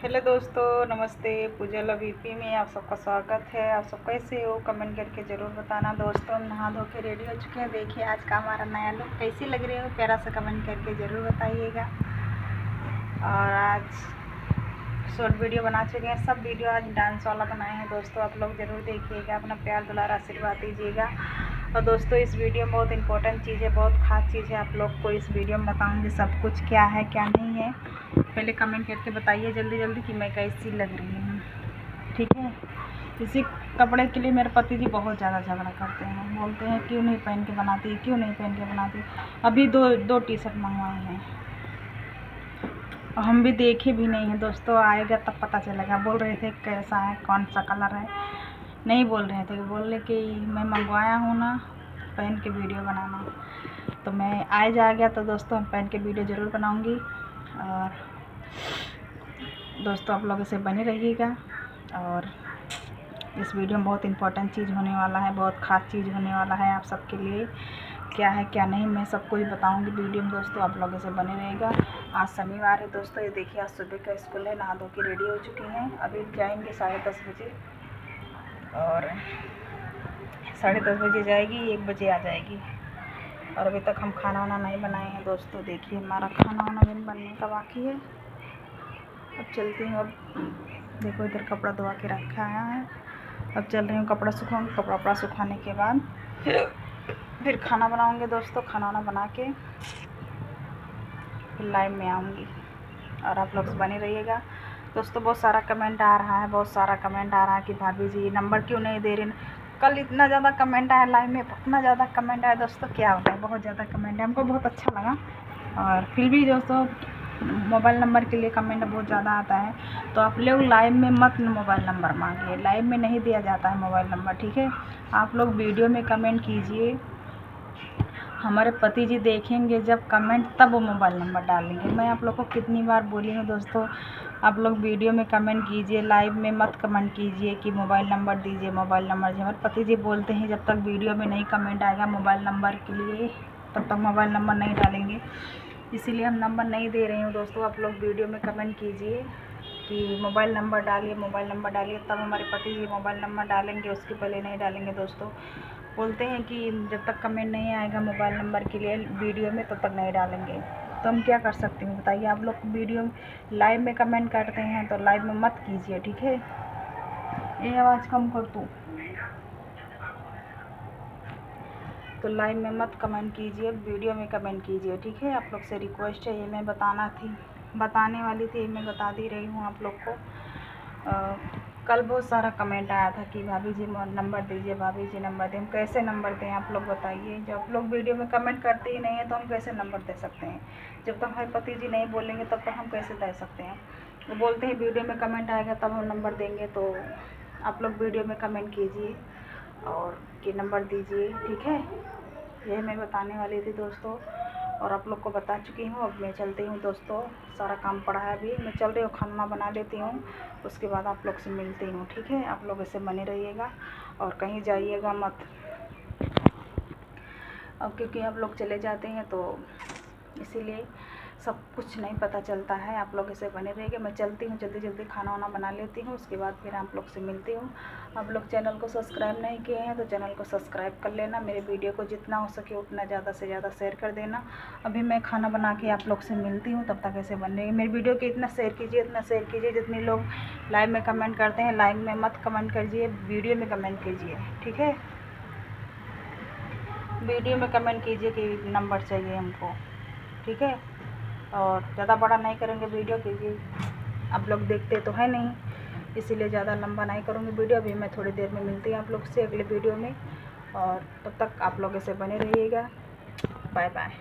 Hello दोस्तों, नमस्ते। पूजा VP में आप सबका स्वागत है। आप सब कैसे हो कमेंट करके ज़रूर बताना। दोस्तों, हम नहा धो के रेडी हो चुके हैं। देखिए आज का हमारा नया लुक कैसी लग रही हो, प्यारा सा कमेंट करके ज़रूर बताइएगा। और आज शॉर्ट वीडियो बना चुके हैं, सब वीडियो आज डांस वाला बनाए हैं। दोस्तों आप लोग ज़रूर देखिएगा, अपना प्यार दुलार आशीर्वाद दीजिएगा। और दोस्तों इस वीडियो में बहुत इंपॉर्टेंट चीज़ है, बहुत ख़ास चीज़ है। आप लोग को इस वीडियो में बताऊँगी सब कुछ, क्या है क्या नहीं है। पहले कमेंट करके बताइए जल्दी जल्दी कि मैं कैसी लग रही हूँ, ठीक है। इसी कपड़े के लिए मेरे पति जी बहुत ज़्यादा झगड़ा करते हैं, बोलते हैं क्यों नहीं पहन के बनाती, क्यों नहीं पहन के बनाती। अभी दो टी शर्ट मंगवाए हैं और हम भी देखे भी नहीं हैं। दोस्तों आएगा तब पता चलेगा। बोल रहे थे कैसा है, कौन सा कलर है, नहीं बोल रहे थे, बोल रहे कि मैं मंगवाया हूँ ना, पहन के वीडियो बनाना। तो मैं आ गया तो दोस्तों हम पहन के वीडियो ज़रूर बनाऊँगी। और दोस्तों आप लोग इसे बने रहिएगा। और इस वीडियो में बहुत इंपॉर्टेंट चीज़ होने वाला है, बहुत ख़ास चीज़ होने वाला है आप सबके लिए। क्या है क्या नहीं मैं सब कुछ बताऊंगी वीडियो में। दोस्तों आप लोग इसे बने रहेगा। आज शनिवार है दोस्तों, ये देखिए आज सुबह का स्कूल है। नहा धो के रेडी हो चुकी हैं, अभी जाएंगे 10:30 बजे और 10:30 बजे जाएगी, 1 बजे आ जाएगी। और अभी तक हम खाना वाना नहीं बनाए हैं। दोस्तों देखिए हमारा खाना वाना भी बनने का बाकी है। अब चलती हूँ। अब देखो इधर कपड़ा धोवा के रखा है, अब चल रही हूँ कपड़ा सुखाऊंगी। कपड़ा सुखाने के बाद फिर खाना बनाऊंगे। दोस्तों खाना वाना बना के फिर लाइव में आऊँगी और आप लोग बने रहिएगा। दोस्तों बहुत सारा कमेंट आ रहा है, बहुत सारा कमेंट आ रहा है कि भाभी जी नंबर क्यों नहीं दे रहे। कल इतना ज़्यादा कमेंट आया लाइव में, इतना ज़्यादा कमेंट आया दोस्तों, क्या बताएं, बहुत ज़्यादा कमेंट है। हमको बहुत अच्छा लगा। और फिर भी दोस्तों मोबाइल नंबर के लिए कमेंट बहुत ज़्यादा आता है, तो आप लोग लाइव में मत मोबाइल नंबर मांगिए, लाइव में नहीं दिया जाता है मोबाइल नंबर, ठीक है। आप लोग वीडियो में कमेंट कीजिए, हमारे पति जी देखेंगे जब कमेंट तब वो मोबाइल नंबर डालेंगे। मैं आप लोग को कितनी बार बोली हूँ दोस्तों, आप लोग वीडियो में कमेंट कीजिए, लाइव में मत कमेंट कीजिए कि मोबाइल नंबर दीजिए, मोबाइल नंबर दीजिए। हमारे पति जी बोलते हैं जब तक वीडियो में नहीं कमेंट आएगा मोबाइल नंबर के लिए तब तक मोबाइल नंबर नहीं डालेंगे, इसीलिए हम नंबर नहीं दे रही हूँ। दोस्तों आप लोग वीडियो में कमेंट कीजिए कि मोबाइल नंबर डालिए, मोबाइल नंबर डालिए, तब हमारे पति जी मोबाइल नंबर डालेंगे, उसके पहले नहीं डालेंगे। दोस्तों बोलते हैं कि जब तक कमेंट नहीं आएगा मोबाइल नंबर के लिए वीडियो में तब तक नहीं डालेंगे। तो हम क्या कर सकते हैं बताइए। आप लोग वीडियो लाइव में कमेंट करते हैं तो लाइव में मत कीजिए, ठीक है। ये आवाज़ कम कर तू। तो लाइव में मत कमेंट कीजिए, वीडियो में कमेंट कीजिए, ठीक है। आप लोग से रिक्वेस्ट है, ये मैं बताने वाली थी, मैं बता दी रही हूँ आप लोग को। कल बहुत सारा कमेंट आया था कि भाभी जी नंबर दीजिए, भाभी जी नंबर दें। हम कैसे नंबर दें आप लोग बताइए। जब आप लोग वीडियो में कमेंट करते ही नहीं है तो हम कैसे नंबर दे सकते हैं। जब तक हमारे पति जी नहीं बोलेंगे तब तक हम कैसे दे सकते हैं। वो बोलते हैं वीडियो में कमेंट आएगा तब हम नंबर देंगे। तो आप लोग वीडियो में कमेंट कीजिए और कि नंबर दीजिए, ठीक है। यही मैं बताने वाली थी दोस्तों, और आप लोग को बता चुकी हूँ। अब मैं चलती हूँ दोस्तों, सारा काम पड़ा है, अभी मैं चल रही हूँ, खाना बना लेती हूँ, उसके बाद आप लोग से मिलती हूँ, ठीक है। आप लोग ऐसे बने रहिएगा और कहीं जाइएगा मत। अब क्योंकि आप लोग चले जाते हैं तो इसीलिए सब कुछ नहीं पता चलता है। आप लोग ऐसे बने रहिएगा। मैं चलती हूँ, जल्दी जल्दी खाना वाना बना लेती हूँ, उसके बाद फिर आप लोग से मिलती हूँ। आप लोग चैनल को सब्सक्राइब नहीं किए हैं तो चैनल को सब्सक्राइब कर लेना। मेरे वीडियो को जितना हो सके उतना ज़्यादा से ज़्यादा शेयर कर देना। अभी मैं खाना बना के आप लोग से मिलती हूँ, तब तक ऐसे बन रही है। मेरी वीडियो को इतना शेयर कीजिए, इतना शेयर कीजिए। जितने लोग लाइव में कमेंट करते हैं, लाइव में मत कमेंट कीजिए, वीडियो में कमेंट कीजिए, ठीक है। वीडियो में कमेंट कीजिए कि नंबर चाहिए हमको, ठीक है। और ज़्यादा बड़ा नहीं करेंगे वीडियो, क्योंकि आप लोग देखते तो है नहीं, इसीलिए ज़्यादा लंबा नहीं करूँगी वीडियो। अभी मैं थोड़ी देर में मिलती हूँ आप लोग से अगले वीडियो में, और तब तक आप लोग ऐसे बने रहिएगा। Bye bye.